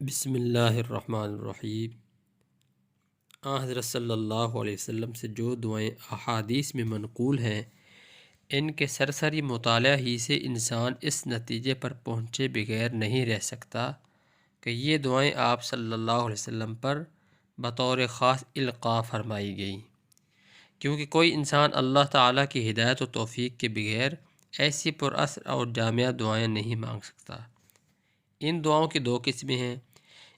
بسم اللہ الرحمن الرحیم۔ حضرت صلی اللہ علیہ وسلم سے جو دعائیں احادیث میں منقول ہیں، ان کے سرسری مطالعہ ہی سے انسان اس نتیجے پر پہنچے بغیر نہیں رہ سکتا کہ یہ دعائیں آپ صلی اللہ علیہ وسلم پر بطور خاص القاء فرمائی گئیں، کیونکہ کوئی انسان اللہ تعالیٰ کی ہدایت و توفیق کے بغیر ایسی پر اثر اور جامع دعائیں نہیں مانگ سکتا۔ ان دعاؤں کی دو قسمیں ہیں،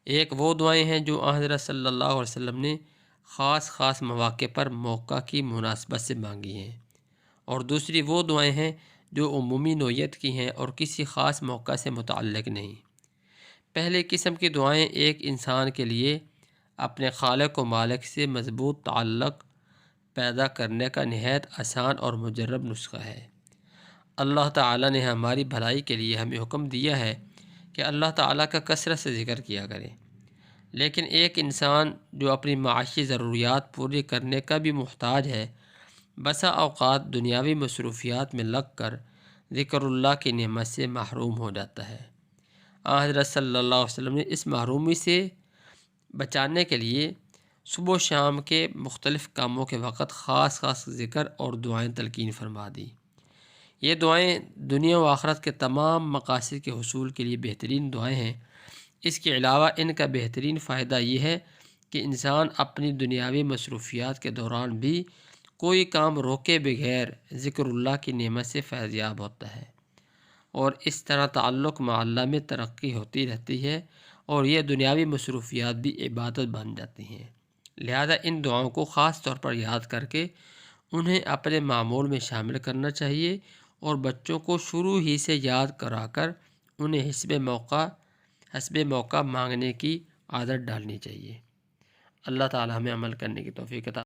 ایک وہ دعائیں ہیں جو حضرت صلی اللہ علیہ وسلم نے خاص مواقع پر موقع کی مناسبت سے مانگی ہیں، اور دوسری وہ دعائیں ہیں جو عمومی نوعیت کی ہیں اور کسی خاص موقع سے متعلق نہیں۔ پہلے قسم کی دعائیں ایک انسان کے لیے اپنے خالق و مالک سے مضبوط تعلق پیدا کرنے کا نہایت آسان اور مجرب نسخہ ہے۔ اللہ تعالیٰ نے ہماری بھلائی کے لیے ہمیں حکم دیا ہے کہ اللہ تعالیٰ کا کثرت سے ذکر کیا کریں، لیکن ایک انسان جو اپنی معاشی ضروریات پوری کرنے کا بھی محتاج ہے، بسا اوقات دنیاوی مصروفیات میں لگ کر ذکر اللہ کی نعمت سے محروم ہو جاتا ہے۔ حضرت صلی اللہ علیہ وسلم نے اس محرومی سے بچانے کے لیے صبح و شام کے مختلف کاموں کے وقت خاص ذکر اور دعائیں تلقین فرما دی۔ یہ دعائیں دنیا و آخرت کے تمام مقاصد کے حصول کے لیے بہترین دعائیں ہیں۔ اس کے علاوہ ان کا بہترین فائدہ یہ ہے کہ انسان اپنی دنیاوی مصروفیات کے دوران بھی کوئی کام روکے بغیر ذکر اللہ کی نعمت سے فیض یاب ہوتا ہے، اور اس طرح تعلق مع اللہ میں ترقی ہوتی رہتی ہے، اور یہ دنیاوی مصروفیات بھی عبادت بن جاتی ہیں۔ لہذا ان دعاؤں کو خاص طور پر یاد کر کے انہیں اپنے معمول میں شامل کرنا چاہیے، اور بچوں کو شروع ہی سے یاد کرا کر انہیں حسب موقع مانگنے کی عادت ڈالنی چاہیے۔ اللہ تعالی ہمیں عمل کرنے کی توفیق عطا